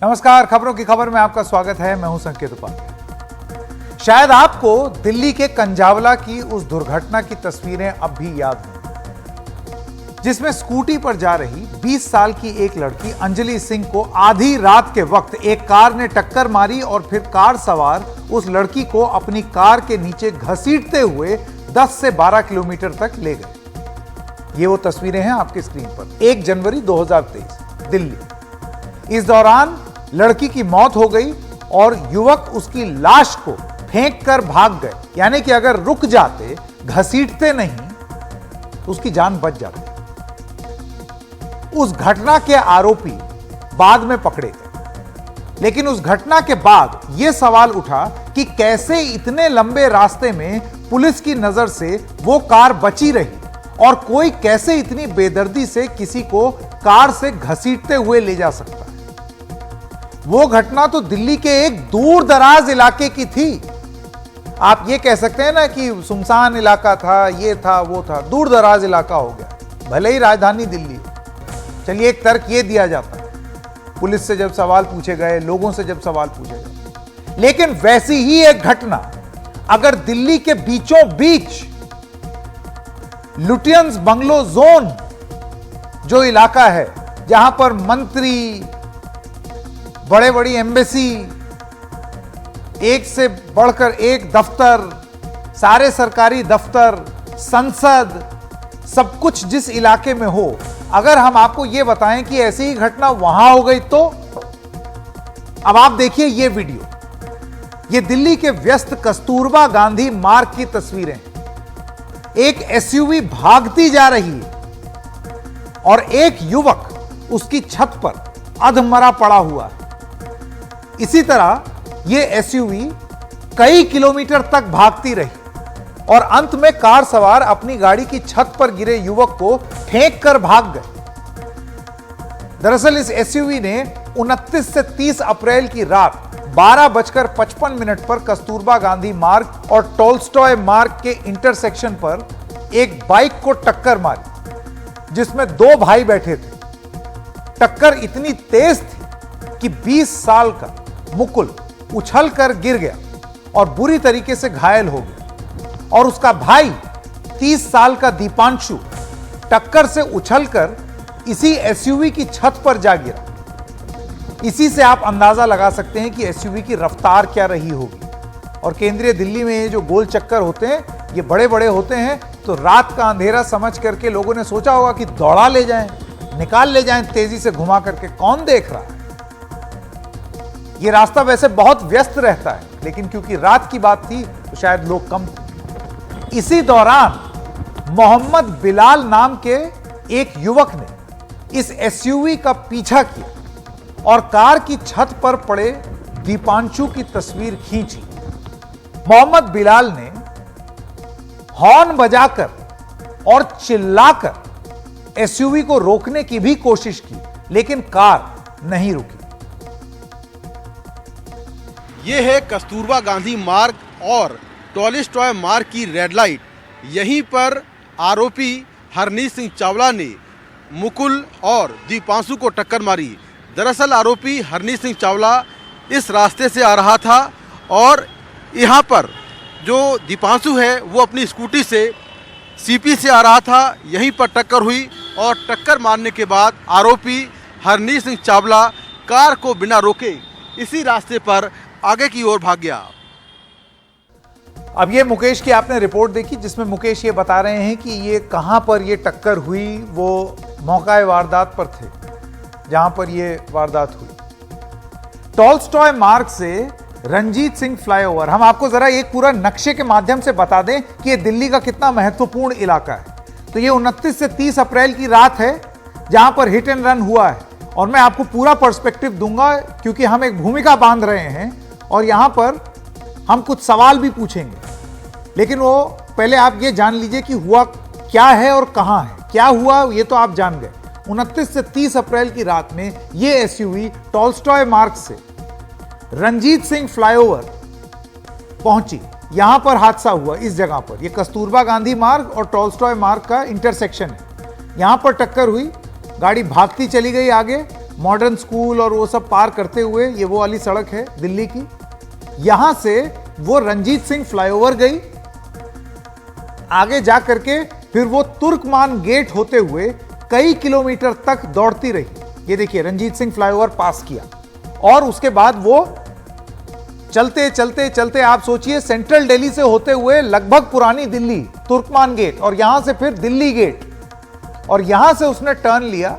नमस्कार, खबरों की खबर में आपका स्वागत है। मैं हूं संकेत उपाध्याय। शायद आपको दिल्ली के कंजावला की उस दुर्घटना की तस्वीरें अब भी याद हों, जिसमें स्कूटी पर जा रही 20 साल की एक लड़की अंजलि सिंह को आधी रात के वक्त एक कार ने टक्कर मारी और फिर कार सवार उस लड़की को अपनी कार के नीचे घसीटते हुए 10 से 12 किलोमीटर तक ले गए। ये वो तस्वीरें हैं आपकी स्क्रीन पर। 1 जनवरी 2023 दिल्ली। इस दौरान लड़की की मौत हो गई और युवक उसकी लाश को फेंक कर भाग गए। यानी कि अगर रुक जाते, घसीटते नहीं, तो उसकी जान बच जाती। उस घटना के आरोपी बाद में पकड़े गए, लेकिन उस घटना के बाद यह सवाल उठा कि कैसे इतने लंबे रास्ते में पुलिस की नजर से वो कार बची रही और कोई कैसे इतनी बेदर्दी से किसी को कार से घसीटते हुए ले जा सकता है। वो घटना तो दिल्ली के एक दूर दराज इलाके की थी। आप ये कह सकते हैं ना कि सुनसान इलाका था, ये था, वो था, दूर दराज इलाका हो गया, भले ही राजधानी दिल्ली हो। चलिए, एक तर्क ये दिया जाता है, पुलिस से जब सवाल पूछे गए, लोगों से जब सवाल पूछे गए। लेकिन वैसी ही एक घटना अगर दिल्ली के बीचों बीच लुटियंस बंगलो जोन जो इलाका है, जहां पर मंत्री, बड़े बड़ी एम्बेसी, एक से बढ़कर एक दफ्तर, सारे सरकारी दफ्तर, संसद, सब कुछ जिस इलाके में हो, अगर हम आपको यह बताएं कि ऐसी ही घटना वहां हो गई तो? अब आप देखिए ये वीडियो। ये दिल्ली के व्यस्त कस्तूरबा गांधी मार्ग की तस्वीरें। एक एसयूवी भागती जा रही है और एक युवक उसकी छत पर अधमरा पड़ा हुआ है। इसी तरह यह एसयूवी कई किलोमीटर तक भागती रही और अंत में कार सवार अपनी गाड़ी की छत पर गिरे युवक को फेंक कर भाग गए। दरअसल इस एसयूवी ने 29 से 30 अप्रैल की रात 12:55 पर कस्तूरबा गांधी मार्ग और टोल्स्टॉय मार्ग के इंटरसेक्शन पर एक बाइक को टक्कर मारी, जिसमें 2 भाई बैठे थे। टक्कर इतनी तेज थी कि 20 साल का मुकुल उछलकर गिर गया और बुरी तरीके से घायल हो गया, और उसका भाई 30 साल का दीपांशु टक्कर से उछलकर इसी एसयूवी की छत पर जा गिरा। इसी से आप अंदाजा लगा सकते हैं कि एसयूवी की रफ्तार क्या रही होगी। और केंद्रीय दिल्ली में ये जो गोल चक्कर होते हैं, ये बड़े बड़े होते हैं, तो रात का अंधेरा समझ करके लोगों ने सोचा होगा कि दौड़ा ले जाएं, निकाल ले जाएं तेजी से घुमा करके, कौन देख रहा है। ये रास्ता वैसे बहुत व्यस्त रहता है, लेकिन क्योंकि रात की बात थी तो शायद लोग कम थे। इसी दौरान मोहम्मद बिलाल नाम के एक युवक ने इस एसयूवी का पीछा किया और कार की छत पर पड़े दीपांशु की तस्वीर खींची। मोहम्मद बिलाल ने हॉर्न बजाकर और चिल्लाकर एसयूवी को रोकने की भी कोशिश की, लेकिन कार नहीं रुकी। ये है कस्तूरबा गांधी मार्ग और टोल्स्टॉय मार्ग की रेड लाइट। यहीं पर आरोपी हरनीत सिंह चावला ने मुकुल और दीपांशु को टक्कर मारी। दरअसल आरोपी हरनीत सिंह चावला इस रास्ते से आ रहा था और यहाँ पर जो दीपांशु है वो अपनी स्कूटी से सीपी से आ रहा था। यहीं पर टक्कर हुई और टक्कर मारने के बाद आरोपी हरनीत सिंह चावला कार को बिना रोके इसी रास्ते पर आगे की ओर भाग गया। अब ये मुकेश की आपने रिपोर्ट देखी, जिसमें मुकेश ये बता रहे हैं कि ये कहां पर ये टक्कर हुई। वो मौका वारदात पर थे जहां पर ये वारदात हुई। टोल्स्टॉय मार्ग से रंजीत सिंह फ्लाईओवर। हम आपको जरा एक पूरा नक्शे के माध्यम से बता दें कि ये दिल्ली का कितना महत्वपूर्ण इलाका है। तो ये 29 से 30 अप्रैल की रात है जहां पर हिट एंड रन हुआ है, और मैं आपको पूरा पर्सपेक्टिव दूंगा क्योंकि हम एक भूमिका बांध रहे हैं और यहां पर हम कुछ सवाल भी पूछेंगे। लेकिन वो पहले आप ये जान लीजिए कि हुआ क्या है और कहां है। क्या हुआ ये तो आप जान गए। 29 से 30 अप्रैल की रात में ये एसयूवी टोल्स्टॉय मार्ग से रंजीत सिंह फ्लाईओवर पहुंची। यहां पर हादसा हुआ इस जगह पर। यह कस्तूरबा गांधी मार्ग और टोल्स्टॉय मार्ग का इंटरसेक्शन है। यहां पर टक्कर हुई, गाड़ी भागती चली गई आगे। मॉडर्न स्कूल और वो सब पार करते हुए, ये वो वाली सड़क है दिल्ली की, यहां से वो रंजीत सिंह फ्लाईओवर गई, आगे जा करके फिर वो तुर्कमान गेट होते हुए कई किलोमीटर तक दौड़ती रही। ये देखिए रंजीत सिंह फ्लाईओवर पास किया और उसके बाद वो चलते चलते चलते, आप सोचिए सेंट्रल दिल्ली से होते हुए लगभग पुरानी दिल्ली, तुर्कमान गेट, और यहां से फिर दिल्ली गेट, और यहां से उसने टर्न लिया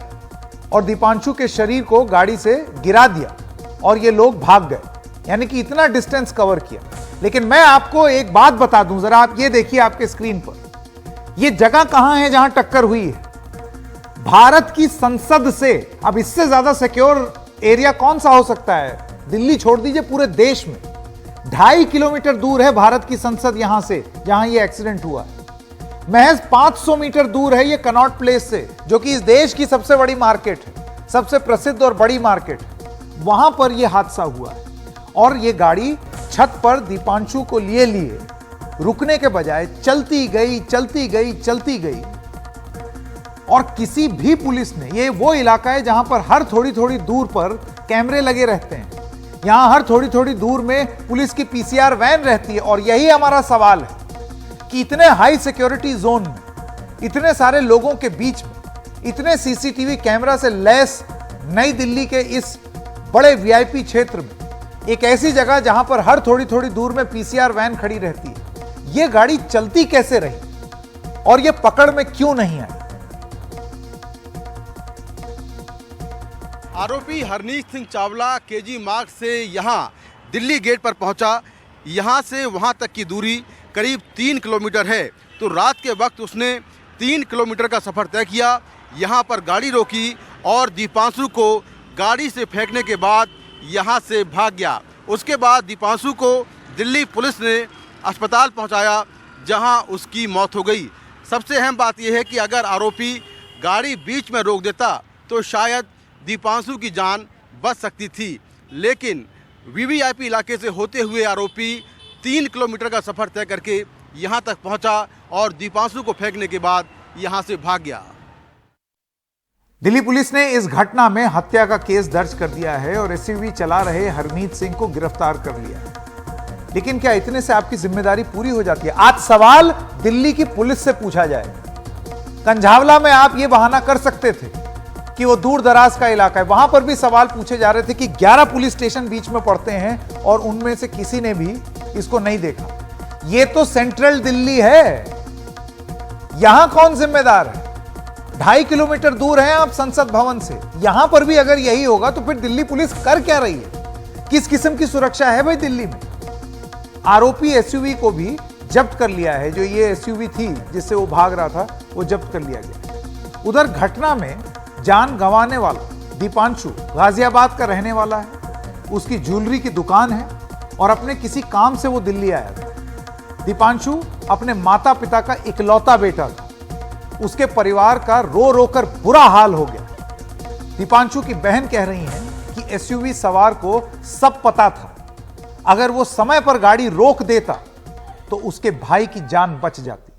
और दीपांशु के शरीर को गाड़ी से गिरा दिया और ये लोग भाग गए। यानी कि इतना डिस्टेंस कवर किया। लेकिन मैं आपको एक बात बता दूं, जरा आप ये देखिए आपके स्क्रीन पर, ये जगह कहां है जहां टक्कर हुई है? भारत की संसद से। अब इससे ज्यादा सिक्योर एरिया कौन सा हो सकता है? दिल्ली छोड़ दीजिए, पूरे देश में 2.5 किलोमीटर दूर है भारत की संसद यहां से, जहां ये एक्सीडेंट हुआ है। महज 500 मीटर दूर है ये कनॉट प्लेस से, जो कि इस देश की सबसे बड़ी मार्केट है, सबसे प्रसिद्ध और बड़ी मार्केट है। वहां पर यह हादसा हुआ है और ये गाड़ी छत पर दीपांशु को लिए रुकने के बजाय चलती गई चलती गई चलती गई। और किसी भी पुलिस ने, ये वो इलाका है जहां पर हर थोड़ी थोड़ी दूर पर कैमरे लगे रहते हैं, यहां हर थोड़ी थोड़ी दूर में पुलिस की पीसीआर वैन रहती है। और यही हमारा सवाल है कि इतने हाई सिक्योरिटी जोन में, इतने सारे लोगों के बीच में, इतने सीसीटीवी कैमरा से लैस नई दिल्ली के इस बड़े वीआईपी क्षेत्र में, एक ऐसी जगह जहां पर हर थोड़ी थोड़ी दूर में पीसीआर वैन खड़ी रहती है, यह गाड़ी चलती कैसे रही और यह पकड़ में क्यों नहीं आई? आरोपी हरनीत सिंह चावला केजी मार्ग से यहां दिल्ली गेट पर पहुंचा। यहां से वहां तक की दूरी करीब 3 किलोमीटर है। तो रात के वक्त उसने 3 किलोमीटर का सफ़र तय किया, यहां पर गाड़ी रोकी और दीपांशु को गाड़ी से फेंकने के बाद यहां से भाग गया। उसके बाद दीपांशु को दिल्ली पुलिस ने अस्पताल पहुंचाया, जहां उसकी मौत हो गई। सबसे अहम बात यह है कि अगर आरोपी गाड़ी बीच में रोक देता तो शायद दीपांशु की जान बच सकती थी, लेकिन वीवीआईपी इलाके से होते हुए आरोपी 3 किलोमीटर का सफ़र तय करके यहां तक पहुंचा और दीपांशु को फेंकने के बाद यहां से भाग गया। दिल्ली पुलिस ने इस घटना में हत्या का केस दर्ज कर दिया है और एसयूवी चला रहे हरनीत सिंह को गिरफ्तार कर लिया है। लेकिन क्या इतने से आपकी जिम्मेदारी पूरी हो जाती है? आज सवाल दिल्ली की पुलिस से पूछा जाए। कंझावला में आप ये बहाना कर सकते थे कि वो दूर दराज का इलाका है, वहां पर भी सवाल पूछे जा रहे थे कि 11 पुलिस स्टेशन बीच में पड़ते हैं और उनमें से किसी ने भी इसको नहीं देखा। ये तो सेंट्रल दिल्ली है, यहां कौन जिम्मेदार है? 2.5 किलोमीटर दूर है आप संसद भवन से, यहां पर भी अगर यही होगा तो फिर दिल्ली पुलिस कर क्या रही है? किस किस्म की सुरक्षा है भाई दिल्ली में? आरोपी एसयूवी को भी जब्त कर लिया है, जो ये एसयूवी थी जिससे वो भाग रहा था वो जब्त कर लिया गया। उधर घटना में जान गंवाने वाला दीपांशु गाजियाबाद का रहने वाला है, उसकी ज्वेलरी की दुकान है और अपने किसी काम से वो दिल्ली आया था। दीपांशु अपने माता पिता का इकलौता बेटा था, उसके परिवार का रो रो कर बुरा हाल हो गया। दीपांशु की बहन कह रही है कि एसयूवी सवार को सब पता था, अगर वो समय पर गाड़ी रोक देता तो उसके भाई की जान बच जाती।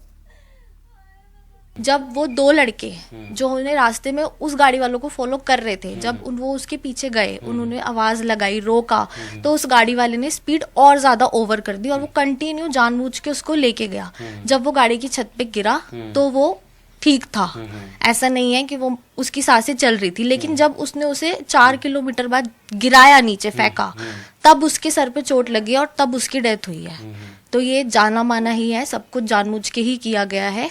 जब वो 2 लड़के जो उन्हें रास्ते में उस गाड़ी वालों को फॉलो कर रहे थे, जब वो उसके पीछे गए, उन्होंने आवाज लगाई, रोका, तो उस गाड़ी वाले ने स्पीड और ज्यादा ओवर कर दी और वो कंटिन्यू जानबूझ के उसको लेके गया। जब वो गाड़ी की छत पे गिरा तो वो ठीक था, ऐसा नहीं है कि वो उसकी सांसें चल रही थी, लेकिन जब उसने उसे 4 किलोमीटर बाद गिराया, नीचे फेंका, तब उसके सर पे चोट लगी और तब उसकी डेथ हुई है। तो ये जाना माना ही है, सब कुछ जानबूझ के ही किया गया है।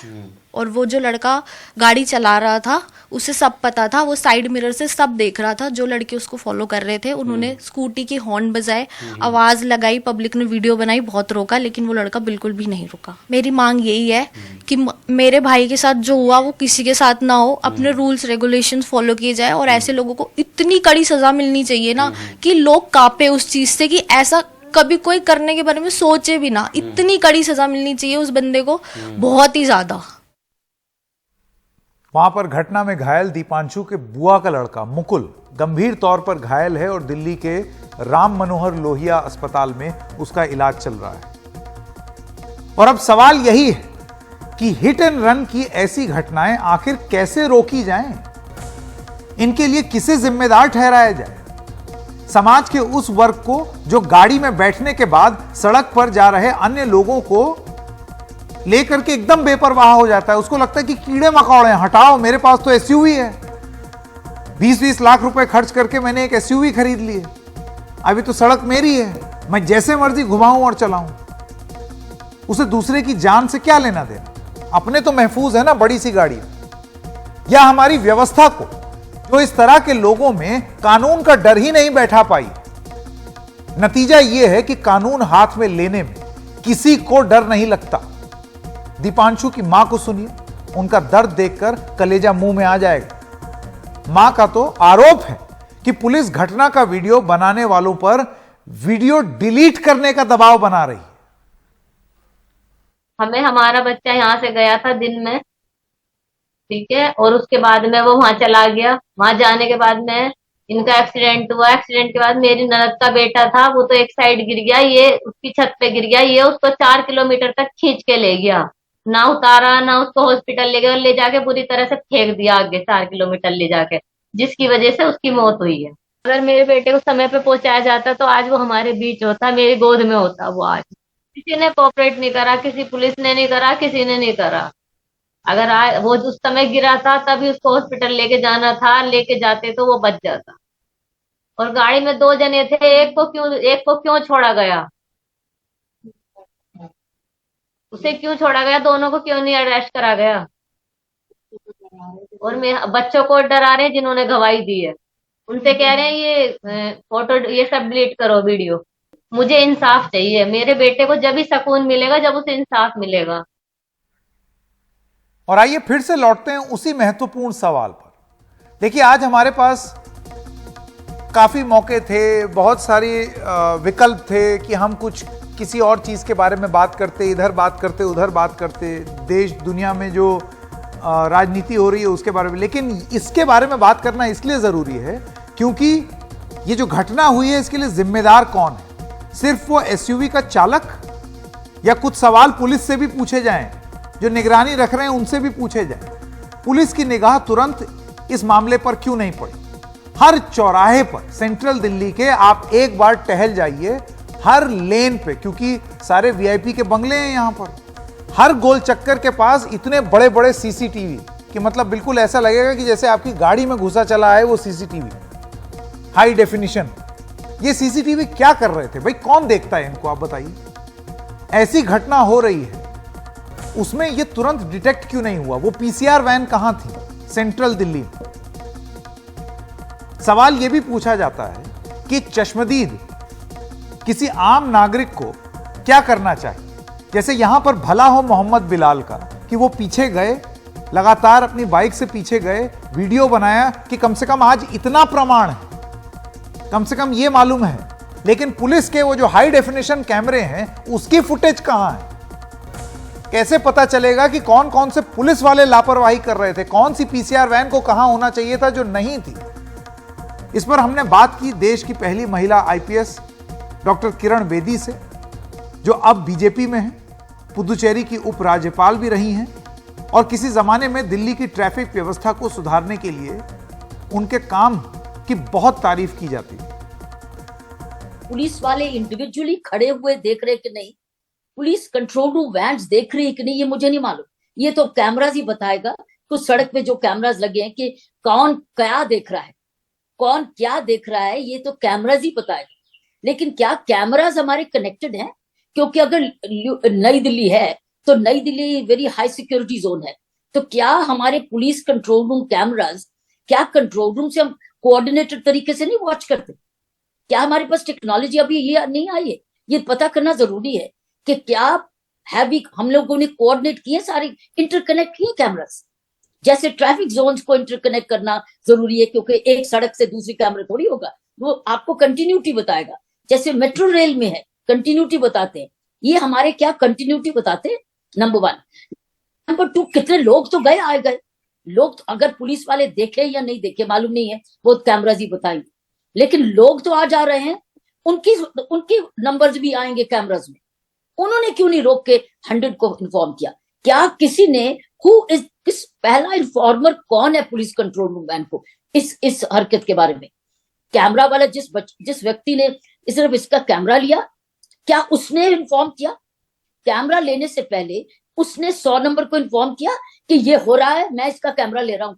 और वो जो लड़का गाड़ी चला रहा था उसे सब पता था, वो साइड मिरर से सब देख रहा था। जो लड़के उसको फॉलो कर रहे थे उन्होंने स्कूटी की हॉर्न बजाए, आवाज लगाई, पब्लिक ने वीडियो बनाई, बहुत रोका, लेकिन वो लड़का बिल्कुल भी नहीं रुका। मेरी मांग यही है कि मेरे भाई के साथ जो हुआ वो किसी के साथ ना हो, अपने रूल्स रेगुलेशंस फॉलो किए जाए और ऐसे लोगों को इतनी कड़ी सजा मिलनी चाहिए ना कि लोग कांपे उस चीज से कि ऐसा कभी कोई करने के बारे में सोचे भी ना। इतनी कड़ी सजा मिलनी चाहिए उस बंदे को, बहुत ही ज्यादा। वहां पर घटना में घायल दीपांशु के बुआ का लड़का मुकुल गंभीर तौर पर घायल है और दिल्ली के राम मनोहर लोहिया अस्पताल में उसका इलाज चल रहा है। और अब सवाल यही है कि हिट एंड रन की ऐसी घटनाएं आखिर कैसे रोकी जाएं? इनके लिए किसे जिम्मेदार ठहराया जाए? समाज के उस वर्ग को जो गाड़ी में बैठने के बाद सड़क पर जा रहे अन्य लोगों को लेकर के एकदम बेपरवाह हो जाता है। उसको लगता है कि कीड़े मकोड़े हैं, हटाओ, मेरे पास तो एसयूवी है, 20-20 लाख रुपए खर्च करके मैंने एक एसयूवी खरीद ली है, अभी तो सड़क मेरी है, मैं जैसे मर्जी घुमाऊं और चलाऊं। उसे दूसरे की जान से क्या लेना देना? अपने तो महफूज है ना बड़ी सी गाड़ी। या हमारी व्यवस्था को, जो इस तरह के लोगों में कानून का डर ही नहीं बैठा पाई। नतीजा यह है कि कानून हाथ में लेने में किसी को डर नहीं लगता। दीपांशु की मां को सुनिए, उनका दर्द देखकर कलेजा मुंह में आ जाएगा। मां का तो आरोप है कि पुलिस घटना का वीडियो बनाने वालों पर वीडियो डिलीट करने का दबाव बना रही है। हमें हमारा बच्चा यहाँ से गया था दिन में, ठीक है, और उसके बाद में वो वहां चला गया। वहां जाने के बाद में इनका एक्सीडेंट हुआ। एक्सीडेंट के बाद मेरी ननद का बेटा था, वो तो एक साइड गिर गया, ये उसकी छत पे गिर गया। ये उसको 4 किलोमीटर तक खींच के ले गया, ना उतारा ना उसको हॉस्पिटल ले गया, और ले जाके बुरी तरह से फेंक दिया आगे 4 किलोमीटर ले जाके, जिसकी वजह से उसकी मौत हुई है। अगर मेरे बेटे को समय पे पहुंचाया जाता तो आज वो हमारे बीच होता, मेरी गोद में होता वो आज। किसी ने कोऑपरेट नहीं करा, किसी पुलिस ने नहीं करा, किसी ने नहीं करा। अगर वो उस समय गिरा था तभी उसको हॉस्पिटल लेके जाना था, लेके जाते तो वो बच जाता। और गाड़ी में 2 जने थे, एक को क्यों छोड़ा गया? उसे क्यों छोड़ा गया? दोनों को क्यों नहीं अरेस्ट करा गया? और बच्चों को डरा रहे हैं जिन्होंने गवाही दी है, उनसे कह रहे हैं ये फोटो ये सब डिलीट करो वीडियो। मुझे इंसाफ चाहिए। मेरे बेटे को जब ही सुकून मिलेगा जब उसे इंसाफ मिलेगा। और आइए फिर से लौटते हैं उसी महत्वपूर्ण सवाल पर। देखिए, आज हमारे पास काफी मौके थे, बहुत सारी विकल्प थे कि हम कुछ किसी और चीज के बारे में बात करते, इधर बात करते, उधर बात करते, देश दुनिया में जो राजनीति हो रही है उसके बारे में। लेकिन इसके बारे में बात करना इसलिए जरूरी है क्योंकि ये जो घटना हुई है इसके लिए जिम्मेदार कौन है? सिर्फ वो एसयूवी का चालक, या कुछ सवाल पुलिस से भी पूछे जाएं, जो निगरानी रख रहे हैं उनसे भी पूछे जाएं। पुलिस की निगाह तुरंत इस मामले पर क्यों नहीं पड़ी? हर चौराहे पर, सेंट्रल दिल्ली के आप एक बार टहल जाइए, हर लेन पे, क्योंकि सारे वीआईपी के बंगले हैं यहां पर, हर गोल चक्कर के पास इतने बड़े बड़े सीसीटीवी कि मतलब बिल्कुल ऐसा लगेगा कि जैसे आपकी गाड़ी में घुसा चला है वो सीसीटीवी, हाई डेफिनिशन। ये सीसीटीवी क्या कर रहे थे भाई? कौन देखता है इनको? आप बताइए। ऐसी घटना हो रही है, उसमें ये तुरंत डिटेक्ट क्यों नहीं हुआ? वो पीसीआर वैन कहां थी सेंट्रल दिल्ली में? सवाल यह भी पूछा जाता है कि चश्मदीद किसी आम नागरिक को क्या करना चाहिए? जैसे यहां पर भला हो मोहम्मद बिलाल का कि वो पीछे गए, लगातार अपनी बाइक से पीछे गए, वीडियो बनाया कि कम से कम आज इतना प्रमाण है, कम से कम ये मालूम है। लेकिन पुलिस के वो जो हाई डेफिनेशन कैमरे हैं उसकी फुटेज कहां है? कैसे पता चलेगा कि कौन कौन से पुलिस वाले लापरवाही कर रहे थे? कौन सी पीसीआर वैन को कहां होना चाहिए था जो नहीं थी? इस पर हमने बात की देश की पहली महिला आईपीएस डॉक्टर किरण बेदी से, जो अब बीजेपी में है, पुदुचेरी की उपराज्यपाल भी रही हैं और किसी जमाने में दिल्ली की ट्रैफिक व्यवस्था को सुधारने के लिए उनके काम की बहुत तारीफ की जाती है। पुलिस वाले इंडिविजुअली खड़े हुए देख रहे कि नहीं, पुलिस कंट्रोल रूम वैन्स देख रही है कि नहीं, ये मुझे नहीं मालूम। ये तो कैमराज ही बताएगा। कुछ सड़क पे जो कैमराज लगे हैं कि कौन क्या देख रहा है, कौन क्या देख रहा है, ये तो कैमराज ही बताएगा। लेकिन क्या कैमराज हमारे कनेक्टेड हैं? क्योंकि अगर नई दिल्ली है तो नई Delhi very high security zone है, तो क्या हमारे पुलिस कंट्रोल रूम कैमराज, क्या कंट्रोल रूम से हम कोऑर्डिनेटेड तरीके से नहीं वॉच करते? क्या हमारे पास टेक्नोलॉजी अभी ये नहीं आई है? ये पता करना जरूरी है कि क्या है भी हम लोगों ने कोऑर्डिनेट किए, सारे इंटरकनेक्ट किए कैमरास। जैसे ट्रैफिक जोन्स को इंटरकनेक्ट करना जरूरी है, क्योंकि एक सड़क से दूसरी कैमरा थोड़ी होगा, वो आपको कंटिन्यूटी बताएगा। जैसे मेट्रो रेल में है, कंटिन्यूटी बताते हैं, ये हमारे क्या कंटिन्यूटी बताते हैं? नंबर 1। नंबर 2, कितने लोग तो गए आए गए लोग, तो अगर पुलिस वाले देखे या नहीं देखे मालूम नहीं है, वो कैमराज ही बताएंगे। लेकिन लोग तो आ जा रहे हैं, उनकी नंबर्स भी आएंगे कैमराज में। उन्होंने क्यों नहीं रोक के 100 को इन्फॉर्म किया? क्या किसी ने किस पहला इन्फॉर्मर कौन है पुलिस कंट्रोल रूम मैन को इस हरकत के बारे में? कैमरा वाला जिस व्यक्ति ने सिर्फ इसका कैमरा लिया, क्या उसने इन्फॉर्म किया? कैमरा लेने से पहले उसने 100 नंबर को इन्फॉर्म किया कि ये हो रहा है, मैं इसका कैमरा ले रहा हूं,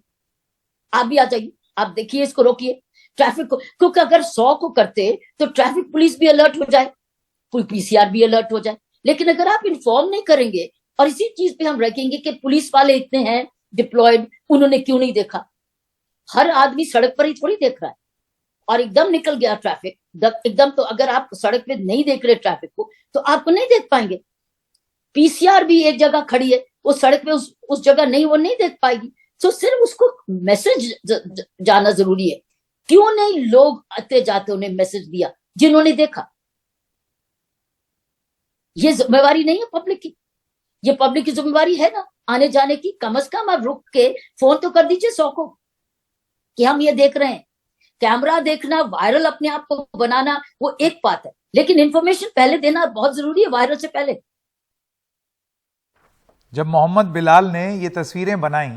आप भी आ जाइए, आप देखिए, इसको रोकिए, ट्रैफिक को। क्योंकि अगर 100 को करते तो ट्रैफिक पुलिस भी अलर्ट हो जाए, पीसीआर भी अलर्ट हो जाए। लेकिन अगर आप इन्फॉर्म नहीं करेंगे और इसी चीज पे हम रखेंगे कि पुलिस वाले इतने हैं डिप्लॉयड, उन्होंने क्यों नहीं देखा? हर आदमी सड़क पर ही थोड़ी देख रहा है, और एकदम निकल गया ट्रैफिक एकदम। तो अगर आप सड़क पे नहीं देख रहे ट्रैफिक को तो आपको नहीं देख पाएंगे। पीसीआर भी एक जगह खड़ी है, वो सड़क पे उस जगह नहीं, वो नहीं देख पाएगी। तो सिर्फ उसको मैसेज जाना जरूरी है। क्यों नहीं लोग आते जाते उन्हें मैसेज दिया जिन्होंने देखा? ये जिम्मेवारी नहीं है पब्लिक की, ये पब्लिक की जिम्मेवारी है ना आने जाने की। कम से कम आप रुक के फोन तो कर दीजिए 100 को कि हम ये देख रहे हैं। कैमरा देखना, वायरल अपने आप को बनाना, वो एक बात है, लेकिन इंफॉर्मेशन पहले देना बहुत जरूरी है, वायरल से पहले। जब मोहम्मद बिलाल ने ये तस्वीरें बनाई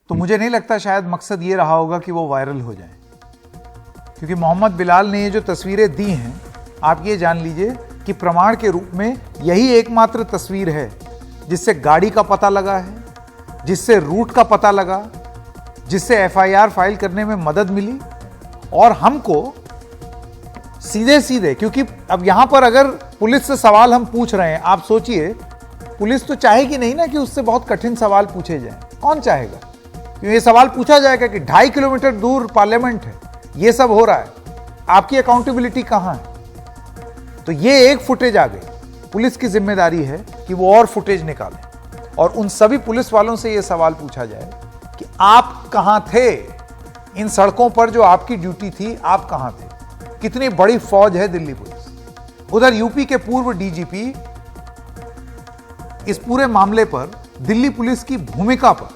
तो मुझे नहीं लगता शायद मकसद ये रहा होगा कि वो वायरल हो जाए, क्योंकि मोहम्मद बिलाल ने ये जो तस्वीरें दी हैं, आप ये जान लीजिए कि प्रमाण के रूप में यही एकमात्र तस्वीर है जिससे गाड़ी का पता लगा है, जिससे रूट का पता लगा, जिससे एफआईआर फाइल करने में मदद मिली। और हमको सीधे सीधे, क्योंकि अब यहां पर अगर पुलिस से सवाल हम पूछ रहे हैं, आप सोचिए पुलिस तो चाहेगी नहीं ना कि उससे बहुत कठिन सवाल पूछे जाएं। कौन चाहेगा? क्योंकि ये सवाल पूछा जाएगा कि 2.5 किलोमीटर दूर पार्लियामेंट है, ये सब हो रहा है, आपकी अकाउंटेबिलिटी कहां है? तो ये एक फुटेज आ गई। पुलिस की जिम्मेदारी है कि वो और फुटेज निकालें और उन सभी पुलिस वालों से ये सवाल पूछा जाए कि आप कहां थे इन सड़कों पर, जो आपकी ड्यूटी थी, आप कहां थे? कितनी बड़ी फौज है दिल्ली पुलिस। उधर यूपी के पूर्व डीजीपी इस पूरे मामले पर दिल्ली पुलिस की भूमिका पर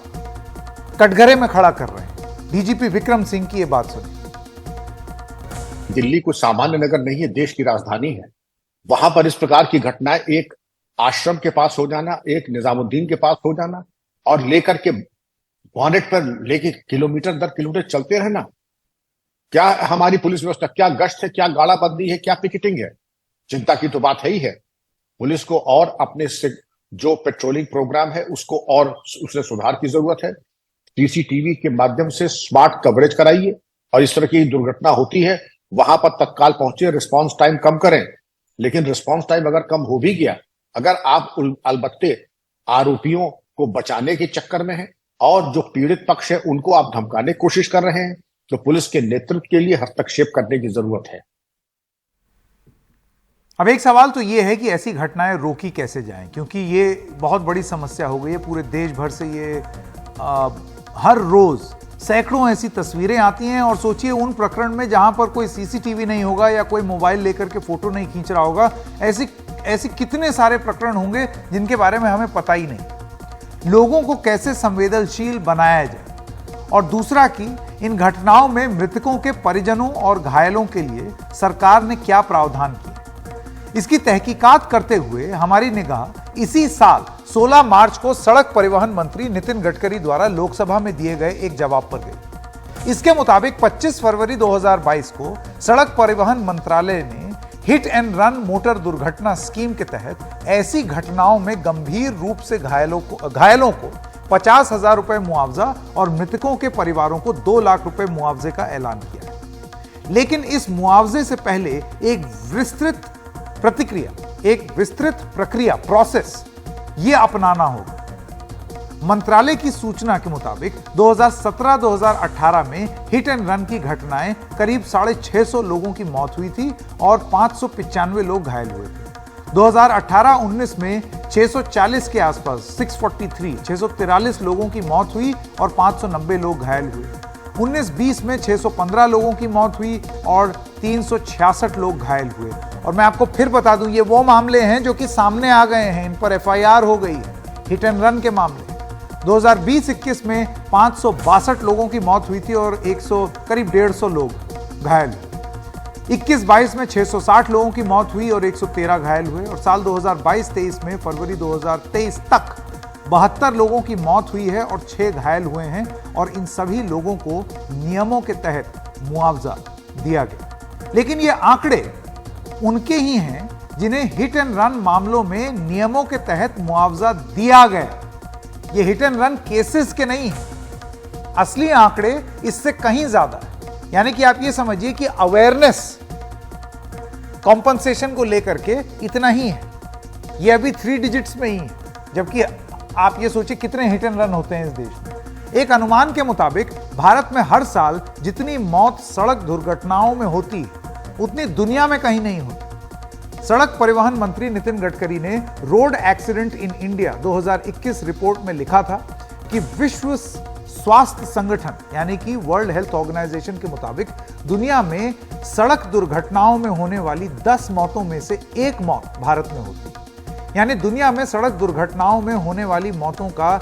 कटघरे में खड़ा कर रहे हैं। डीजीपी विक्रम सिंह की यह बात सुनिए। दिल्ली कोई सामान्य नगर नहीं है, देश की राजधानी है। वहां पर इस प्रकार की घटनाएं, एक आश्रम के पास हो जाना, एक निजामुद्दीन के पास हो जाना, और लेकर के बॉनेट पर लेके किलोमीटर दर किलोमीटर चलते रहना, क्या हमारी पुलिस व्यवस्था, क्या गश्त है, क्या गाड़ाबंदी है, क्या पिकेटिंग है? चिंता की तो बात है ही है। पुलिस को और अपने से जो पेट्रोलिंग प्रोग्राम है उसको और उसमें सुधार की जरूरत है। सीसीटीवी के माध्यम से स्मार्ट कवरेज कराइए, और इस तरह की दुर्घटना होती है वहां पर तत्काल पहुंचे, रिस्पांस टाइम कम करें। लेकिन रिस्पांस टाइम अगर कम हो भी गया, अगर आप अलबत्ते आरोपियों को बचाने के चक्कर में हैं और जो पीड़ित पक्ष है उनको आप धमकाने की कोशिश कर रहे हैं, तो पुलिस के नेतृत्व के लिए हस्तक्षेप करने की जरूरत है। अब एक सवाल तो ये है कि ऐसी घटनाएं रोकी कैसे जाएं, क्योंकि ये बहुत बड़ी समस्या हो गई है पूरे देश भर से। ये हर रोज सैकड़ों ऐसी तस्वीरें आती हैं, और सोचिए उन प्रकरण में जहां पर कोई सीसीटीवी नहीं होगा या कोई मोबाइल लेकर के फोटो नहीं खींच रहा होगा, ऐसी कितने सारे प्रकरण होंगे जिनके बारे में हमें पता ही नहीं। लोगों को कैसे संवेदनशील बनाया जाए, और दूसरा कि इन घटनाओं में मृतकों के परिजनों और घायलों के लिए सरकार ने क्या प्रावधान किया, इसकी तहकीकात करते हुए हमारी निगाह इसी साल 16 मार्च को सड़क परिवहन मंत्री नितिन गडकरी द्वारा लोकसभा में दिए गए एक जवाब पर गई। इसके मुताबिक 25 फरवरी 2022 को सड़क परिवहन मंत्रालय ने हिट एंड रन मोटर दुर्घटना स्कीम के तहत ऐसी घटनाओं में गंभीर रूप से घायलों को 50,000 रुपए मुआवजा और मृतकों के परिवारों को 2 लाख रुपए मुआवजे का ऐलान किया है। लेकिन इस मुआवजे से पहले एक विस्तृत प्रक्रिया प्रोसेस ये अपनाना होगा। मंत्रालय की सूचना के मुताबिक 2017-2018 में हिट एंड रन की घटनाएं करीब 650 लोगों की मौत हुई थी और 595 लोग घायल हुए थे। 2018-19 में 640 के आसपास 643 लोगों की मौत हुई और 590 लोग घायल हुए। 19-20 में 615 लोगों की मौत हुई और 366 लोग घायल हुए। और मैं आपको फिर बता दूं, ये वो मामले हैं जो कि सामने आ गए हैं, इन पर एफआईआर हो गई है, हिट एंड रन के मामले। 2020-21 में 562 लोगों की मौत हुई थी और करीब 150 लोग घायल हुए। 21-22 में 660 लोगों की मौत हुई और 113 घायल हुए। और साल 2022-23 में फरवरी 2023 तक 72 लोगों की मौत हुई है और 6 घायल हुए हैं और इन सभी लोगों को नियमों के तहत मुआवजा दिया गया। लेकिन ये आंकड़े उनके ही हैं जिन्हें हिट एंड रन मामलों में नियमों के तहत मुआवजा दिया गया। ये हिट एंड रन केसेस के नहीं हैं। असली आंकड़े इससे कहीं ज्यादा है। यानी कि आप ये समझिए कि अवेयरनेस कॉम्पनसेशन को लेकर के इतना ही है, ये अभी 3 डिजिट्स में ही है, जबकि आप ये सोचिए कितने हिट एंड रन होते हैं इस देश में। एक अनुमान के मुताबिक भारत में हर साल जितनी मौत सड़क दुर्घटनाओं में होती है उतनी दुनिया में कहीं नहीं होती। सड़क परिवहन मंत्री नितिन गडकरी ने road accident in India 2021 report में लिखा था कि विश्व स्वास्थ्य संगठन यानी कि वर्ल्ड हेल्थ ऑर्गेनाइजेशन के मुताबिक दुनिया में सड़क दुर्घटनाओं में होने वाली 10 मौतों में से 1 मौत भारत में होती है। यानी दुनिया में सड़क दुर्घटनाओं में होने वाली मौतों का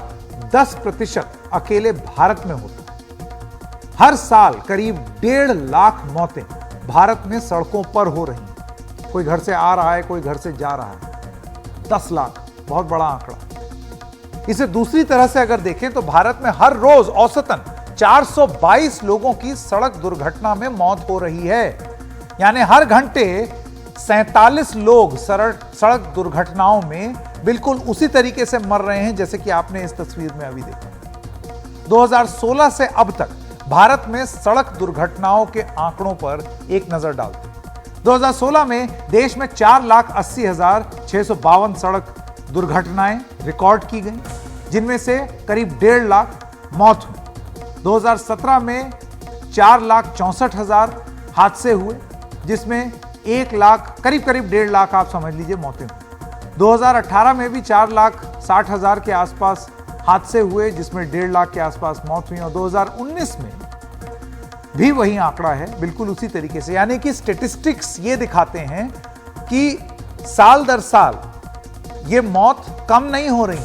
10% अकेले भारत में होता है। हर साल करीब 1.5 लाख मौतें भारत में सड़कों पर हो रही हैं। कोई घर से आ रहा है, कोई घर से जा रहा है। 10 लाख बहुत बड़ा आंकड़ा है। इसे दूसरी तरह से अगर देखें तो भारत में हर रोज औसतन 422 लोगों की सड़क दुर्घटना में मौत हो रही है। यानी हर घंटे 47 लोग सड़क दुर्घटनाओं में बिल्कुल उसी तरीके से मर रहे हैं जैसे कि आपने इस तस्वीर में अभी देखा। 2016 से अब तक भारत में सड़क दुर्घटनाओं के आंकड़ों पर एक नजर डालते हैं। 2016 में देश में 4,80,652 सड़क दुर्घटनाएं रिकॉर्ड की गई, जिनमें से करीब 1.5 लाख मौत हुई। 2017 में 4,64,000 हादसे हुए, जिसमें 1 लाख करीब 1.5 लाख आप समझ लीजिए मौतें हुई। 2018 में भी 4,60,000 के आसपास हादसे हुए, जिसमें 1.5 लाख के आसपास मौत हुई। और 2019 में भी वही आंकड़ा है, बिल्कुल उसी तरीके से। यानी कि स्टेटिस्टिक्स ये दिखाते हैं कि साल दर साल ये मौत कम नहीं हो रही,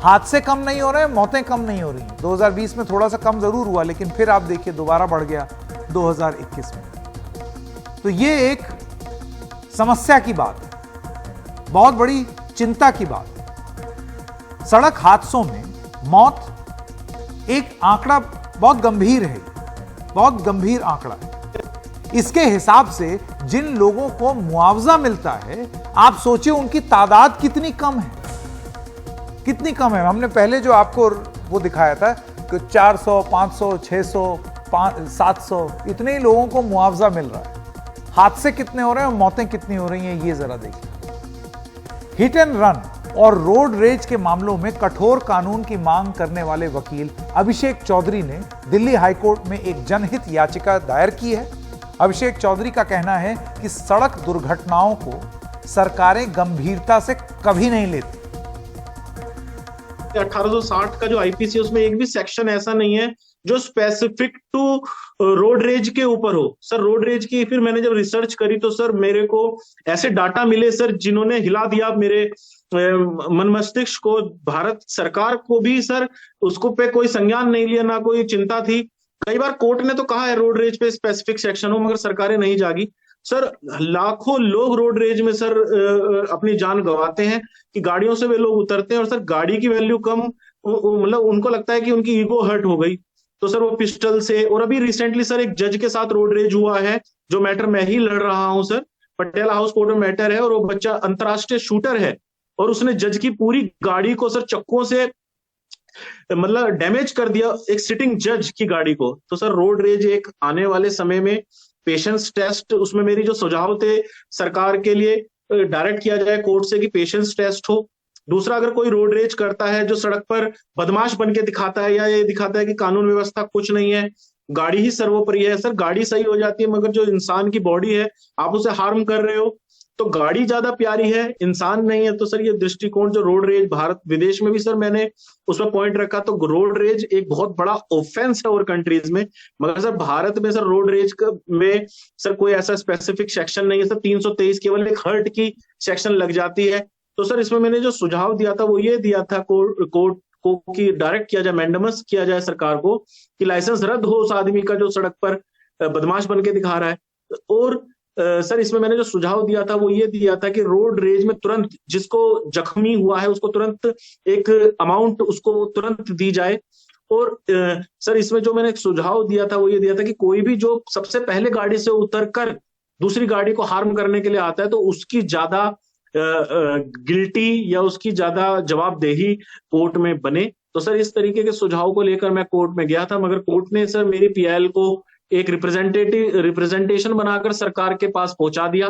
हादसे कम नहीं हो रहे, मौतें कम नहीं हो रही। 2020 में थोड़ा सा कम जरूर हुआ, लेकिन फिर आप देखिए दोबारा बढ़ गया 2021 में। तो ये एक समस्या की बात है, बहुत बड़ी चिंता की बात है। सड़क हादसों में मौत एक आंकड़ा बहुत गंभीर है, बहुत गंभीर आंकड़ा है। इसके हिसाब से जिन लोगों को मुआवजा मिलता है, आप सोचिए उनकी तादाद कितनी कम है, कितनी कम है। हमने पहले जो आपको वो दिखाया था कि 400, 500, 600, 700 इतने ही लोगों को मुआवजा मिल रहा है। हादसे कितने हो रहे हैं और मौतें कितनी हो रही हैं, ये जरा देखिए। हिट एंड रन और रोड रेज के मामलों में कठोर कानून की मांग करने वाले वकील अभिषेक चौधरी ने दिल्ली हाईकोर्ट में एक जनहित याचिका दायर की है। अभिषेक चौधरी का कहना है कि सड़क दुर्घटनाओं को सरकारें गंभीरता से कभी नहीं लेती। 1860 का जो आईपीसी है उसमें एक भी सेक्शन ऐसा नहीं है जो स्पेसिफिक टू रोड रेज के ऊपर हो। सर रोड रेज की फिर मैंने जब रिसर्च करी तो सर मेरे को ऐसे डाटा मिले सर जिन्होंने हिला दिया मेरे मन मस्तिष्क को। भारत सरकार को भी सर उसको पे कोई संज्ञान नहीं लिया, ना कोई चिंता थी। कई बार कोर्ट ने तो कहा है रोड रेज पे स्पेसिफिक सेक्शन हो, मगर सरकारें नहीं जागी। सर लाखों लोग रोड रेज में सर अपनी जान गंवाते हैं कि गाड़ियों से वे लोग उतरते हैं और सर गाड़ी की वैल्यू कम, मतलब उनको लगता है कि उनकी ईगो हर्ट हो गई, तो सर वो पिस्टल से। और अभी रिसेंटली सर एक जज के साथ रोड रेज हुआ है, जो मैटर मैं ही लड़ रहा हूं सर, पटियाला हाउस कोर्ट में मैटर है। और वो बच्चा अंतरराष्ट्रीय शूटर है और उसने जज की पूरी गाड़ी को सर चक्कों से मतलब डैमेज कर दिया, एक सिटिंग जज की गाड़ी को। तो सर रोड रेज एक आने वाले समय में पेशेंस टेस्ट, उसमें मेरी जो सुझाव थे सरकार के लिए डायरेक्ट किया जाए कोर्ट से कि पेशेंस टेस्ट हो। दूसरा, अगर कोई रोड रेज करता है जो सड़क पर बदमाश बन के दिखाता है या ये दिखाता है कि कानून व्यवस्था कुछ नहीं है, गाड़ी ही सर्वोपरि है, सर गाड़ी सही हो जाती है, मगर जो इंसान की बॉडी है आप उसे हार्म कर रहे हो, तो गाड़ी ज्यादा प्यारी है, इंसान नहीं है। तो सर ये दृष्टिकोण जो रोड रेज भारत विदेश में भी सर मैंने उसमें पॉइंट रखा, तो रोड रेज एक बहुत बड़ा ऑफेंस है और कंट्रीज में, मगर सर भारत में सर रोड रेज में सर कोई ऐसा स्पेसिफिक सेक्शन नहीं है सर। 323 केवल एक हर्ट की सेक्शन लग जाती है। तो सर इसमें मैंने जो सुझाव दिया था वो ये दिया था कोर्ट को कि डायरेक्ट किया जाए, मैंडेमस किया जाए सरकार को कि लाइसेंस रद्द हो उस आदमी का जो सड़क पर बदमाश बन के दिखा रहा है। और सर इसमें मैंने जो सुझाव दिया था वो ये दिया था कि रोड रेज में तुरंत जिसको जख्मी हुआ है उसको तुरंत एक अमाउंट उसको तुरंत दी जाए। और सर इसमें जो मैंने एक सुझाव दिया था वो ये दिया था कि कोई भी जो सबसे पहले गाड़ी से उतरकर दूसरी गाड़ी को हार्म करने के लिए आता है तो उसकी ज्यादा गिल्टी या उसकी ज्यादा जवाबदेही कोर्ट में बने। तो सर इस तरीके के सुझाव को लेकर मैं कोर्ट में गया था, मगर कोर्ट ने सर मेरी पीआईएल को एक रिप्रेजेंटेशन बनाकर सरकार के पास पहुंचा दिया।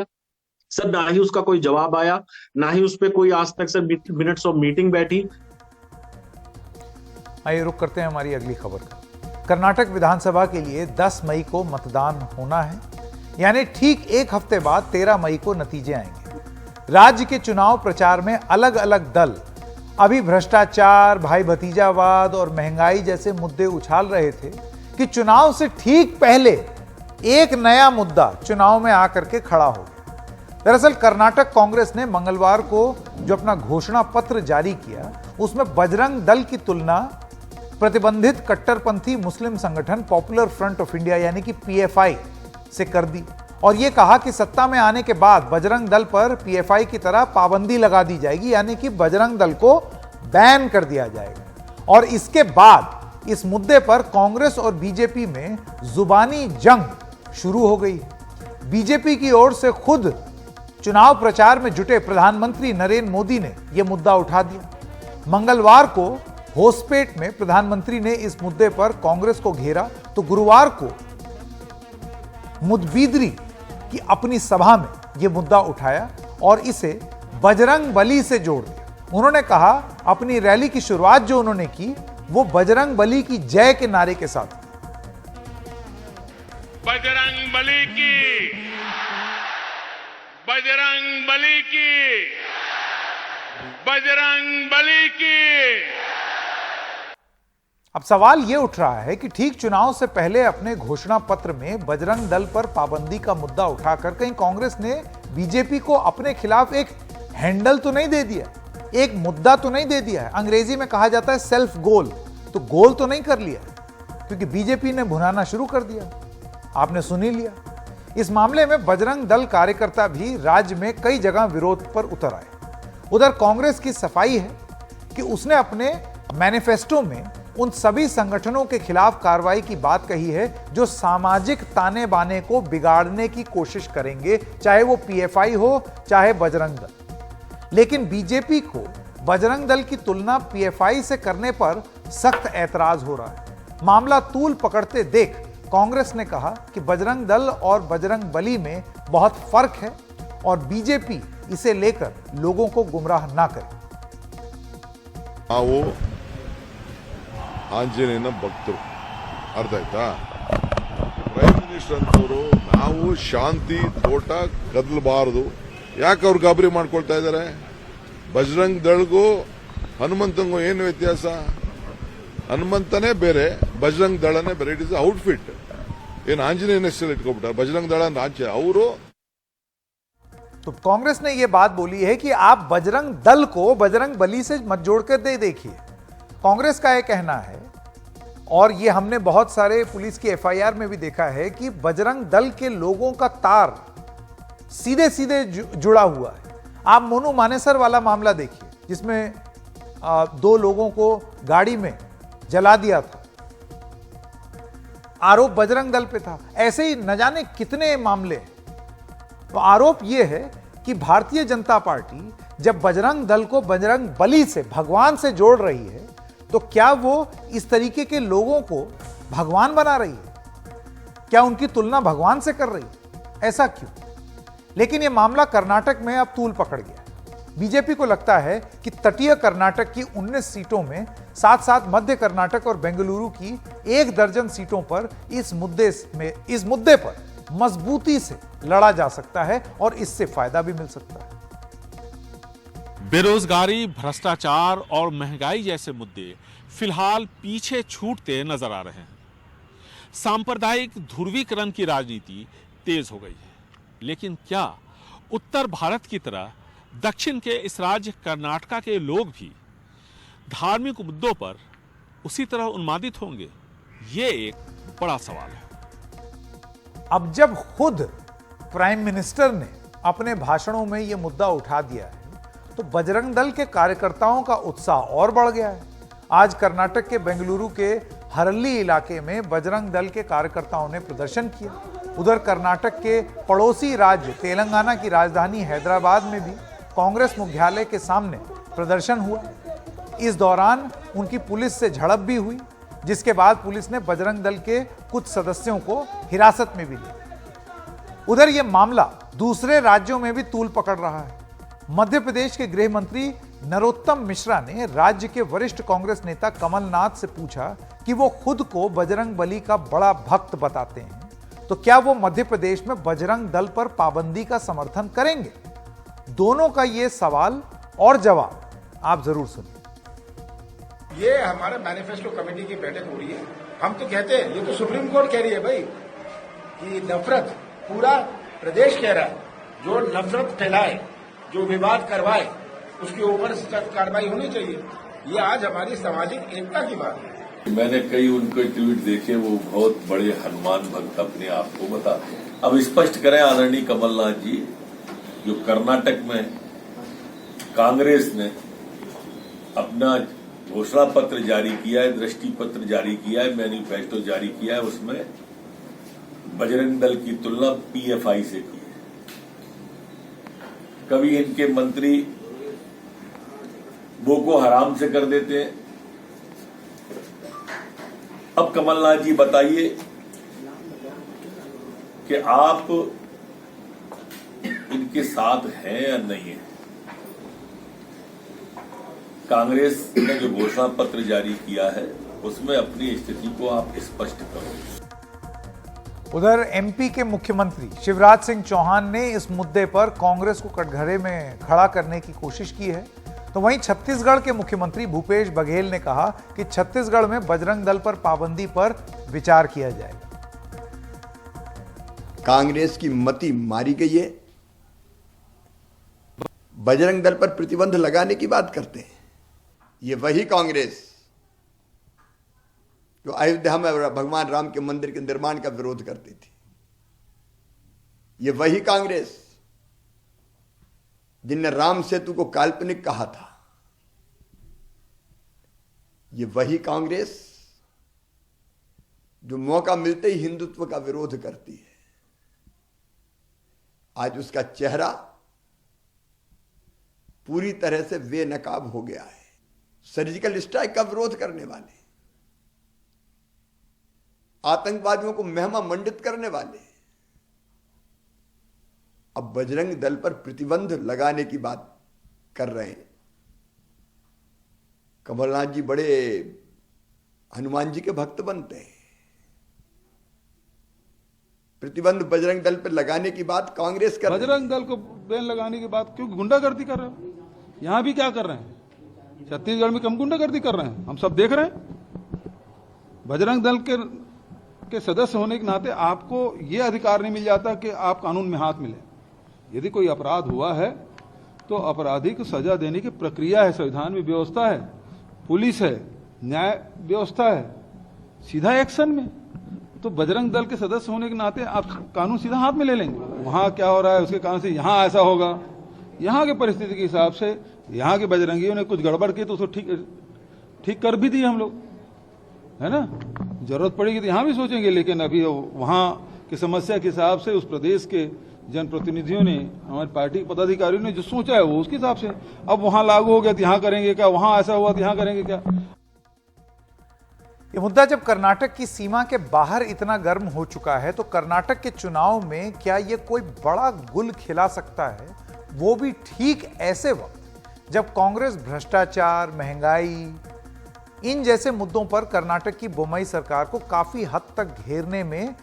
सर ना ही उसका कोई जवाब आया, ना ही उस पर कोई आज तक सर मिनट्स ऑफ मीटिंग बैठी। आइए रुक करते हैं हमारी अगली खबर का। कर्नाटक विधानसभा के लिए 10 मई को मतदान होना है, यानी ठीक एक हफ्ते बाद 13 मई को नतीजे आएंगे। राज्य के चुनाव प्रचार में अलग अलग दल अभी भ्रष्टाचार, भाई भतीजावाद और महंगाई जैसे मुद्दे उछाल रहे थे कि चुनाव से ठीक पहले एक नया मुद्दा चुनाव में आकर के खड़ा हो गया। दरअसल कर्नाटक कांग्रेस ने मंगलवार को जो अपना घोषणा पत्र जारी किया उसमें बजरंग दल की तुलना प्रतिबंधित कट्टरपंथी मुस्लिम संगठन पॉपुलर फ्रंट ऑफ इंडिया यानी कि पीएफआई से कर दी और यह कहा कि सत्ता में आने के बाद बजरंग दल पर पीएफआई की तरह पाबंदी लगा दी जाएगी, यानी कि बजरंग दल को बैन कर दिया जाएगा। और इसके बाद इस मुद्दे पर कांग्रेस और बीजेपी में जुबानी जंग शुरू हो गई है। बीजेपी की ओर से खुद चुनाव प्रचार में जुटे प्रधानमंत्री नरेंद्र मोदी ने यह मुद्दा उठा दिया। मंगलवार को होसपेट में प्रधानमंत्री ने इस मुद्दे पर कांग्रेस को घेरा तो गुरुवार को मुदबिद्री की अपनी सभा में यह मुद्दा उठाया और इसे बजरंग बली से जोड़ दिया। उन्होंने कहा अपनी रैली की शुरुआत जो उन्होंने की वो बजरंग बली की जय के नारे के साथ। बजरंग बली की, बजरंग बली की, बजरंग बली की। अब सवाल यह उठ रहा है कि ठीक चुनाव से पहले अपने घोषणा पत्र में बजरंग दल पर पाबंदी का मुद्दा उठाकर कहीं कांग्रेस ने बीजेपी को अपने खिलाफ एक हैंडल तो नहीं दे दिया, एक मुद्दा तो नहीं दे दिया है। अंग्रेजी में कहा जाता है सेल्फ गोल, तो गोल तो नहीं कर लिया, क्योंकि बीजेपी ने भुनाना शुरू कर दिया। आपने सुन ही लिया। इस मामले में बजरंग दल कार्यकर्ता भी राज्य में कई जगह विरोध पर उतर आए। उधर कांग्रेस की सफाई है कि उसने अपने मैनिफेस्टो में उन सभी संगठनों के खिलाफ कार्रवाई की बात कही है जो सामाजिक ताने बाने को बिगाड़ने की कोशिश करेंगे, चाहे वो पीएफआई हो चाहे बजरंग दल। लेकिन बीजेपी को बजरंग दल की तुलना पीएफआई से करने पर सख्त ऐतराज हो रहा है। मामला तूल पकड़ते देख कांग्रेस ने कहा कि बजरंग दल और बजरंग बली में बहुत फर्क है और बीजेपी इसे लेकर लोगों को गुमराह ना करे। ಆಂಜನೇಯನ ಭಕ್ತರು ಅರ್ಥ ಆಯ್ತಾ. ಪ್ರೈಮ್ ಮಿನಿಸ್ಟರ್ ಅಂತವರು ನಾವು ಶಾಂತಿ ತೋಟ ಕದಲಬಾರದು, ಯಾಕೆ ಅವ್ರು ಗಾಬರಿ ಮಾಡ್ಕೊಳ್ತಾ ಇದ್ದಾರೆ? ಬಜರಂಗ್ ದಳ್ಗೂ ಹನುಮಂತಂಗೂ ಏನು ವ್ಯತ್ಯಾಸ? ಹನುಮಂತನೇ ಬೇರೆ, ಬಜರಂಗ್ ದಳನೇ ಬೇರೆ. It is outfit. ಏನು ಆಂಜನೇಯನ ಹೆಸರು ಇಟ್ಕೊಬಿಟ್ಟಾರೆ ಬಜರಂಗ್ ದಳ ಅಂತ ಆಚೆ ಅವರು. तो कांग्रेस ने यह बात बोली है कि आप बजरंग दल को बजरंग बली से मत जोड़कर दे देखिए। कांग्रेस का यह कहना है और यह हमने बहुत सारे पुलिस की एफआईआर में भी देखा है कि बजरंग दल के लोगों का तार सीधे सीधे जुड़ा हुआ है। आप मोनू मानेसर वाला मामला देखिए जिसमें 2 लोगों को गाड़ी में जला दिया था, आरोप बजरंग दल पे था। ऐसे ही न जाने कितने मामले हैं। तो आरोप यह है कि भारतीय जनता पार्टी जब बजरंग दल को बजरंग बली से, भगवान से जोड़ रही है तो क्या वो इस तरीके के लोगों को भगवान बना रही है? क्या उनकी तुलना भगवान से कर रही है? ऐसा क्यों? लेकिन यह मामला कर्नाटक में अब तूल पकड़ गया। बीजेपी को लगता है कि तटीय कर्नाटक की 19 सीटों में साथ साथ मध्य कर्नाटक और बेंगलुरु की 1 दर्जन सीटों पर इस मुद्दे पर मजबूती से लड़ा जा सकता है और इससे फायदा भी मिल सकता है। बेरोजगारी, भ्रष्टाचार और महंगाई जैसे मुद्दे फिलहाल पीछे छूटते नजर आ रहे हैं। सांप्रदायिक ध्रुवीकरण की राजनीति तेज हो गई है। लेकिन क्या उत्तर भारत की तरह दक्षिण के इस राज्य कर्नाटका के लोग भी धार्मिक मुद्दों पर उसी तरह उन्मादित होंगे? ये एक बड़ा सवाल है। अब जब खुद प्राइम मिनिस्टर ने अपने भाषणों में यह मुद्दा उठा दिया है तो बजरंग दल के कार्यकर्ताओं का उत्साह और बढ़ गया है। आज कर्नाटक के बेंगलुरु के हरल्ली इलाके में बजरंग दल के कार्यकर्ताओं ने प्रदर्शन किया। उधर कर्नाटक के पड़ोसी राज्य तेलंगाना की राजधानी हैदराबाद में भी कांग्रेस मुख्यालय के सामने प्रदर्शन हुआ। इस दौरान उनकी पुलिस से झड़प भी हुई, जिसके बाद पुलिस ने बजरंग दल के कुछ सदस्यों को हिरासत में भी लिया। उधर यह मामला दूसरे राज्यों में भी तूल पकड़ रहा है। मध्य प्रदेश के गृह मंत्री नरोत्तम मिश्रा ने राज्य के वरिष्ठ कांग्रेस नेता कमलनाथ से पूछा कि वो खुद को बजरंग बली का बड़ा भक्त बताते हैं, तो क्या वो मध्य प्रदेश में बजरंग दल पर पाबंदी का समर्थन करेंगे। दोनों का ये सवाल और जवाब आप जरूर सुनिए। ये हमारा मैनिफेस्टो कमेटी की बैठक हो रही है। हम तो कहते हैं, ये तो सुप्रीम कोर्ट कह रही है भाई कि नफरत, पूरा प्रदेश कह रहा है जो नफरत फैलाए, जो विवाद करवाए, उसके ऊपर सख्त कार्रवाई होनी चाहिए। ये आज हमारी सामाजिक एकता की बात है। मैंने कई उनके ट्वीट देखे, वो बहुत बड़े हनुमान भक्त अपने आप को बताते हैं। अब स्पष्ट करें आदरणीय कमलनाथ जी, जो कर्नाटक में कांग्रेस ने अपना घोषणा पत्र जारी किया है, दृष्टि पत्र जारी किया है, मैनिफेस्टो जारी किया है, उसमें बजरंग दल की तुलना पीएफआई से की है। कभी इनके मंत्री बोको हराम से कर देते हैं। अब कमलनाथ जी बताइए कि आप इनके साथ हैं या नहीं है। कांग्रेस ने जो घोषणा पत्र जारी किया है उसमें अपनी स्थिति को आप स्पष्ट करो। उधर एमपी के मुख्यमंत्री शिवराज सिंह चौहान ने इस मुद्दे पर कांग्रेस को कटघरे में खड़ा करने की कोशिश की है, तो वहीं छत्तीसगढ़ के मुख्यमंत्री भूपेश बघेल ने कहा कि छत्तीसगढ़ में बजरंग दल पर पाबंदी पर विचार किया जाएगा। कांग्रेस की मति मारी गई है, बजरंग दल पर प्रतिबंध लगाने की बात करते हैं। ये वही कांग्रेस जो अयोध्या में भगवान राम के मंदिर के निर्माण का विरोध करती थी, ये वही कांग्रेस जिनने राम सेतु को काल्पनिक कहा था, ये वही कांग्रेस जो मौका मिलते ही हिंदुत्व का विरोध करती है। आज उसका चेहरा पूरी तरह से बेनकाब हो गया है। सर्जिकल स्ट्राइक का विरोध करने वाले, आतंकवादियों को महिमा मंडित करने वाले अब बजरंग दल पर प्रतिबंध लगाने की बात कर रहे हैं। कमलनाथ जी बड़े हनुमान जी के भक्त बनते हैं। प्रतिबंध बजरंग दल पर लगाने की बात कांग्रेस कर रही है। बजरंग दल को बैन लगाने की बात क्यों? गुंडागर्दी कर रहे हो। यहां भी क्या कर रहे हैं? छत्तीसगढ़ में कम गुंडागर्दी कर रहे हैं, हम सब देख रहे हैं। बजरंग दल के सदस्य होने के नाते आपको यह अधिकार नहीं मिल जाता कि आप कानून में हाथ मिले। यदि कोई अपराध हुआ है तो अपराधी को सजा देने की प्रक्रिया है, संविधान में व्यवस्था है, पुलिस है, न्याय व्यवस्था है, सीधा एक्शन में। तो बजरंग दल के सदस्य होने के नाते आप कानून सीधा हाथ में ले लेंगे। वहां क्या हो रहा है उसके कारण से यहां ऐसा होगा। यहां की परिस्थिति के हिसाब से यहां के बजरंगियों ने कुछ गड़बड़ की तो उसको ठीक कर भी दी हम लोग, है ना। जरूरत पड़ेगी तो यहां भी सोचेंगे, लेकिन अभी वहां की समस्या के हिसाब से उस प्रदेश के जनप्रतिनिधियों ने, हमारी पार्टी के पदाधिकारियों ने जो सोचा है वो उसके हिसाब से अब वहां लागू हो गया तो यहां करेंगे क्या, वहां ऐसा हुआ तो यहां करेंगे क्या। ये मुद्दा जब कर्नाटक की सीमा के बाहर इतना गर्म हो चुका है तो कर्नाटक के चुनाव में क्या ये कोई बड़ा गुल खिला सकता है, वो भी ठीक ऐसे वक्त जब कांग्रेस भ्रष्टाचार, महंगाई, इन जैसे मुद्दों पर कर्नाटक की बोम्मई सरकार को काफी हद तक घेरने में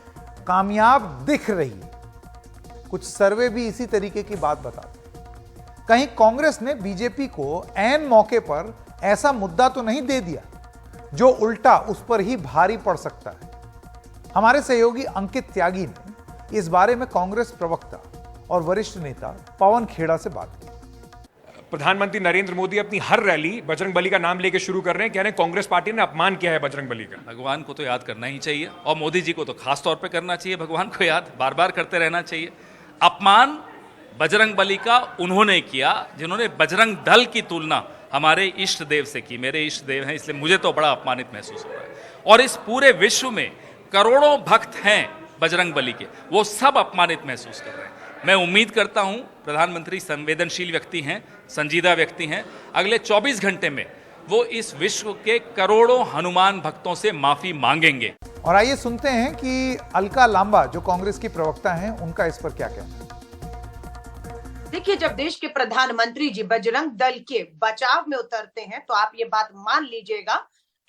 कामयाब दिख रही है। कुछ सर्वे भी इसी तरीके की बात बताते हैं। कहीं कांग्रेस ने बीजेपी को ऐन मौके पर ऐसा मुद्दा तो नहीं दे दिया जो उल्टा उस पर ही भारी पड़ सकता है। हमारे सहयोगी अंकित त्यागी ने इस बारे में कांग्रेस प्रवक्ता और वरिष्ठ नेता पवन खेड़ा से बात की। प्रधानमंत्री नरेंद्र मोदी अपनी हर रैली बजरंग बली का नाम लेकर शुरू कर रहे हैं, कह रहे हैं कांग्रेस पार्टी ने अपमान किया है बजरंग बली का। भगवान को तो याद करना ही चाहिए और मोदी जी को तो खास तौर पे करना चाहिए। भगवान को याद बार बार करते रहना चाहिए। अपमान बजरंगबली का उन्होंने किया जिन्होंने बजरंग दल की तुलना हमारे इष्ट देव से की। मेरे इष्ट देव हैं, इसलिए मुझे तो बड़ा अपमानित महसूस हो रहा है। और इस पूरे विश्व में करोड़ों भक्त हैं बजरंगबली के, वो सब अपमानित महसूस कर रहे हैं। मैं उम्मीद करता हूं प्रधानमंत्री संवेदनशील व्यक्ति हैं, संजीदा व्यक्ति हैं, अगले 24 घंटे में वो इस विश्व के करोड़ों हनुमान भक्तों से माफी मांगेंगे। और आइए सुनते हैं कि अलका लांबा जो कांग्रेस की प्रवक्ता हैं, उनका इस पर क्या कहना है। देखिए, जब देश के प्रधानमंत्री जी बजरंग दल के बचाव में उतरते हैं तो आप ये बात मान लीजिएगा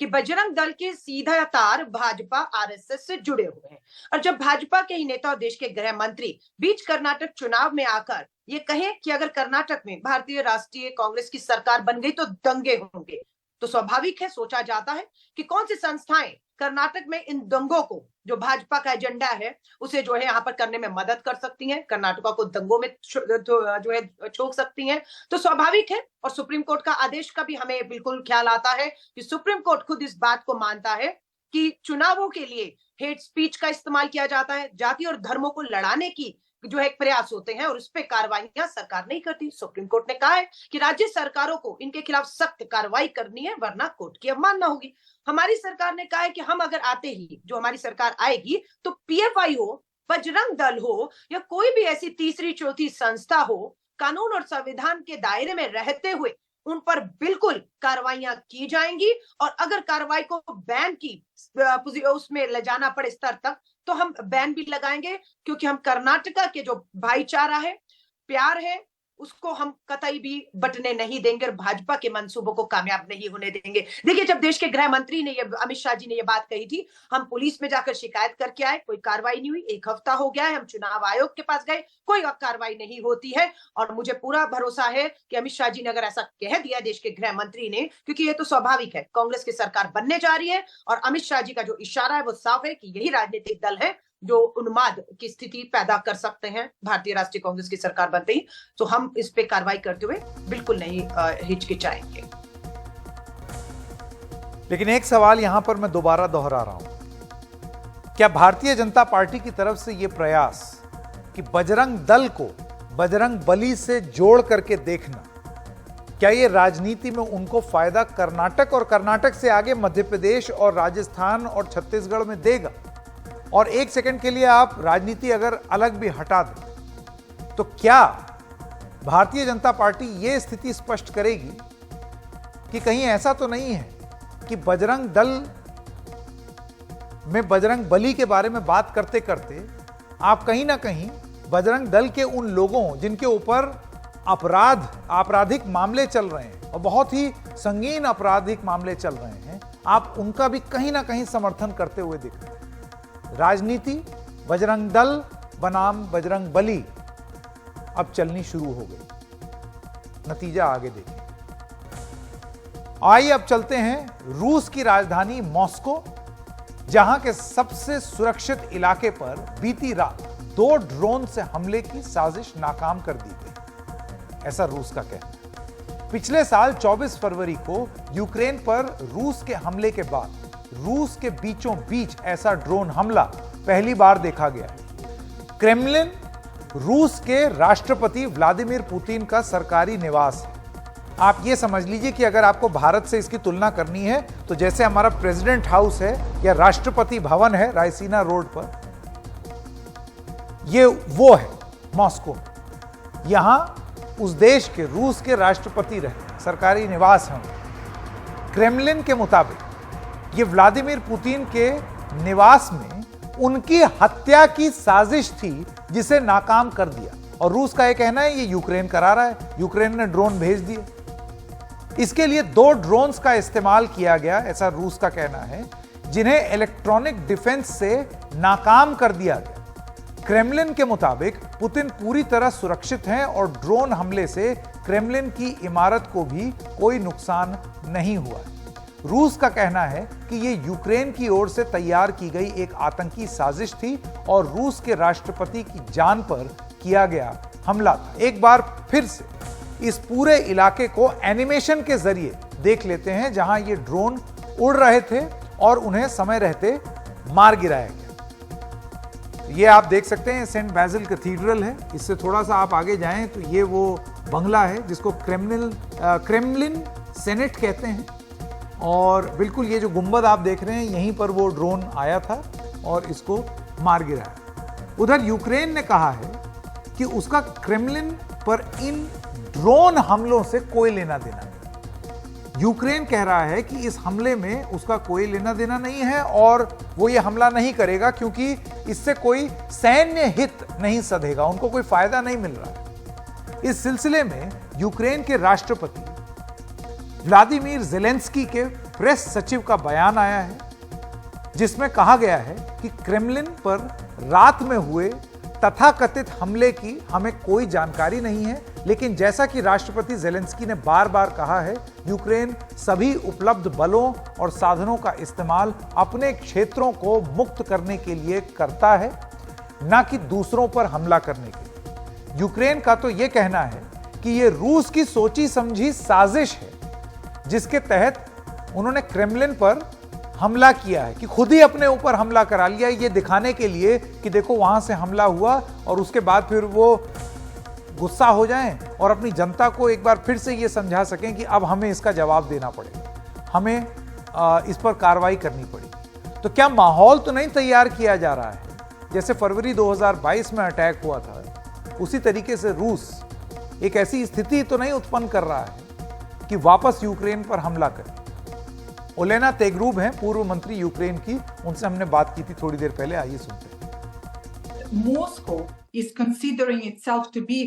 कि बजरंग दल के सीधा तार भाजपा आरएसएस से जुड़े हुए हैं। और जब भाजपा के ही नेता और देश के गृह मंत्री बीच कर्नाटक चुनाव में आकर ये कहें कि अगर कर्नाटक में भारतीय राष्ट्रीय कांग्रेस की सरकार बन गई तो दंगे होंगे, तो स्वाभाविक है, सोचा जाता है कि कौन सी संस्थाएं कर्नाटक में इन दंगों को, जो भाजपा का एजेंडा है, उसे जो है यहाँ पर करने में मदद कर सकती हैं, कर्नाटका को दंगों में जो है छोक सकती हैं। तो स्वाभाविक है, और सुप्रीम कोर्ट का आदेश का भी हमें बिल्कुल ख्याल आता है कि सुप्रीम कोर्ट खुद इस बात को मानता है कि चुनावों के लिए हेट स्पीच का इस्तेमाल किया जाता है, जाति और धर्मों को लड़ाने की जो है प्रयास होते हैं, और उस पर कार्रवाइयां सरकार नहीं करती। सुप्रीम कोर्ट ने कहा है कि राज्य सरकारों को इनके खिलाफ सख्त कार्रवाई करनी है, वरना कोर्ट की अवमानना होगी। हमारी सरकार ने कहा है कि हम अगर आते ही, जो हमारी सरकार आएगी, तो पीएफआई हो, बजरंग दल हो, या कोई भी ऐसी तीसरी चौथी संस्था हो, कानून और संविधान के दायरे में रहते हुए उन पर बिल्कुल कार्रवाइयां की जाएंगी। और अगर कार्रवाई को बैन की उसमें ले जाना पड़े स्तर तक, तो हम बैन भी लगाएंगे, क्योंकि हम कर्नाटका के जो भाईचारा है, प्यार है, उसको हम कतई भी बटने नहीं देंगे और भाजपा के मंसूबों को कामयाब नहीं होने देंगे। देखिए, जब देश के गृह मंत्री ने, अमित शाह जी ने ये बात कही थी, हम पुलिस में जाकर शिकायत करके आए, कोई कार्रवाई नहीं हुई। 1 हफ्ता हो गया है, हम चुनाव आयोग के पास गए, कोई कार्रवाई नहीं होती है। और मुझे पूरा भरोसा है कि अमित शाह जी ने अगर ऐसा कह दिया देश के गृह मंत्री ने, क्योंकि ये तो स्वाभाविक है, कांग्रेस की सरकार बनने जा रही है, और अमित शाह जी का जो इशारा है वो साफ है कि यही राजनीतिक दल है जो उन्माद की स्थिति पैदा कर सकते हैं भारतीय राष्ट्रीय कांग्रेस की सरकार बनते ही। तो हम इस पे कार्रवाई करते हुए बिल्कुल नहीं हिचकिचाएंगे। लेकिन एक सवाल यहां पर मैं दोबारा दोहरा रहा हूं, क्या भारतीय जनता पार्टी की तरफ से यह प्रयास कि बजरंग दल को बजरंग बली से जोड़ करके देखना, क्या यह राजनीति में उनको फायदा कर्नाटक और कर्नाटक से आगे मध्य प्रदेश और राजस्थान और छत्तीसगढ़ में देगा? और एक सेकंड के लिए आप राजनीति अगर अलग भी हटा दें, तो क्या भारतीय जनता पार्टी ये स्थिति स्पष्ट करेगी कि कहीं ऐसा तो नहीं है कि बजरंग दल में बजरंग बली के बारे में बात करते करते आप कहीं ना कहीं बजरंग दल के उन लोगों जिनके ऊपर आपराधिक मामले चल रहे हैं, और बहुत ही संगीन आपराधिक मामले चल रहे हैं, आप उनका भी कहीं ना कहीं समर्थन करते हुए दिख रहे हैं? राजनीति बजरंग दल बनाम बजरंग बली अब चलनी शुरू हो गई। नतीजा आगे देखिए। आइए अब चलते हैं रूस की राजधानी मॉस्को, जहां के सबसे सुरक्षित इलाके पर बीती रात 2 ड्रोन से हमले की साजिश नाकाम कर दी गई, ऐसा रूस का कहना है। पिछले साल 24 फरवरी को यूक्रेन पर रूस के हमले के बाद रूस के बीचों बीच ऐसा ड्रोन हमला पहली बार देखा गया। क्रेमलिन रूस के राष्ट्रपति व्लादिमीर पुतिन का सरकारी निवास है। आप ये समझ लीजिए कि अगर आपको भारत से इसकी तुलना करनी है तो जैसे हमारा प्रेसिडेंट हाउस है या राष्ट्रपति भवन है रायसीना रोड पर, ये वो है मॉस्को में। यहां उस देश के, रूस के राष्ट्रपति रहे, सरकारी निवास है। क्रेमलिन के मुताबिक ये व्लादिमीर पुतिन के निवास में उनकी हत्या की साजिश थी, जिसे नाकाम कर दिया। और रूस का यह कहना है ये यूक्रेन करा रहा है, यूक्रेन ने ड्रोन भेज दिए। इसके लिए 2 ड्रोन्स का इस्तेमाल किया गया, ऐसा रूस का कहना है, जिन्हें इलेक्ट्रॉनिक डिफेंस से नाकाम कर दिया गया। क्रेमलिन के मुताबिक पुतिन पूरी तरह सुरक्षित हैं और ड्रोन हमले से क्रेमलिन की इमारत को भी कोई नुकसान नहीं हुआ। रूस का कहना है कि यह यूक्रेन की ओर से तैयार की गई एक आतंकी साजिश थी और रूस के राष्ट्रपति की जान पर किया गया हमला था। एक बार फिर से इस पूरे इलाके को एनिमेशन के जरिए देख लेते हैं, जहां ये ड्रोन उड़ रहे थे और उन्हें समय रहते मार गिराया गया। ये आप देख सकते हैं सेंट बैजिल कैथीड्रल है। इससे थोड़ा सा आप आगे जाएं तो ये वो बंगला है जिसको क्रेमलिन सेनेट कहते हैं। और बिल्कुल ये जो गुंबद आप देख रहे हैं यहीं पर वो ड्रोन आया था और इसको मार गिराया। उधर यूक्रेन ने कहा है कि उसका क्रेमलिन पर इन ड्रोन हमलों से कोई लेना देना नहीं। यूक्रेन कह रहा है कि इस हमले में उसका कोई लेना देना नहीं है और वो ये हमला नहीं करेगा क्योंकि इससे कोई सैन्य हित नहीं सधेगा, उनको कोई फायदा नहीं मिल रहा है। इस सिलसिले में यूक्रेन के राष्ट्रपति व्लादिमीर ज़ेलेंस्की के प्रेस सचिव का बयान आया है जिसमें कहा गया है कि क्रेमलिन पर रात में हुए तथाकथित हमले की हमें कोई जानकारी नहीं है, लेकिन जैसा कि राष्ट्रपति ज़ेलेंस्की ने बार बार कहा है, यूक्रेन सभी उपलब्ध बलों और साधनों का इस्तेमाल अपने क्षेत्रों को मुक्त करने के लिए करता है, न कि दूसरों पर हमला करने के लिए। यूक्रेन का तो यह कहना है कि यह रूस की सोची समझी साजिश है जिसके तहत उन्होंने क्रेमलिन पर हमला किया है, कि खुद ही अपने ऊपर हमला करा लिया, ये दिखाने के लिए कि देखो वहां से हमला हुआ और उसके बाद फिर वो गुस्सा हो जाएं और अपनी जनता को एक बार फिर से ये समझा सकें कि अब हमें इसका जवाब देना पड़ेगा, हमें इस पर कार्रवाई करनी पड़ेगी। तो क्या माहौल तो नहीं तैयार किया जा रहा है? जैसे फरवरी 2022 में अटैक हुआ था, उसी तरीके से रूस एक ऐसी स्थिति तो नहीं उत्पन्न कर रहा है कि वापस यूक्रेन पर हमला करे। ओलेना तेगरूब हैं, पूर्व मंत्री यूक्रेन की, उनसे हमने बात की थी थोड़ी देर पहले, आइए सुनते हैं। Moscow is considering itself to be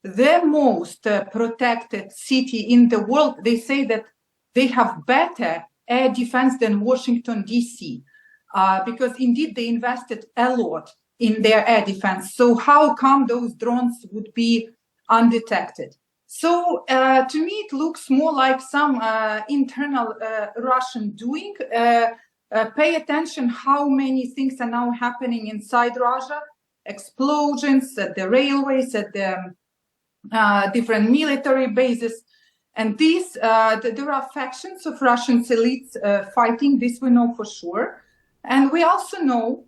the most protected city in the world. They say that they have better air defense than Washington DC, because indeed they invested a lot in their air defense. So how come those drones would be undetected? So to me, it looks more like some internal Russian doing. Pay attention how many things are now happening inside Russia. Explosions at the railways, at the different military bases. And these, there are factions of Russian elites fighting, this we know for sure. And we also know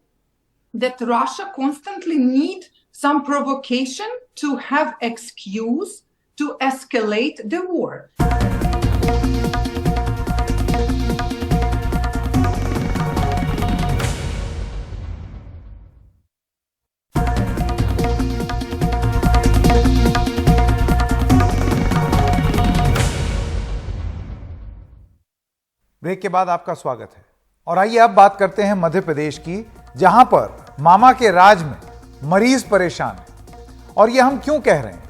that Russia constantly needs some provocation to have excuse to escalate the war. Break के बाद आपका स्वागत है और आइए अब बात करते हैं मध्य प्रदेश की, जहां पर मामा के राज में मरीज परेशान है। और यह हम क्यों कह रहे हैं?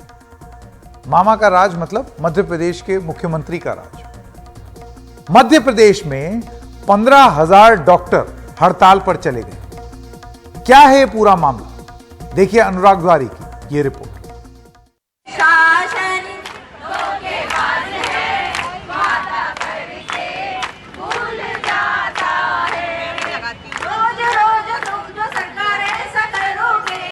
मामा का राज मतलब मध्य प्रदेश के मुख्यमंत्री का राज। मध्य प्रदेश में 15,000 डॉक्टर हड़ताल पर चले गए। क्या है ये पूरा मामला? देखिए अनुराग द्वारी की ये रिपोर्ट।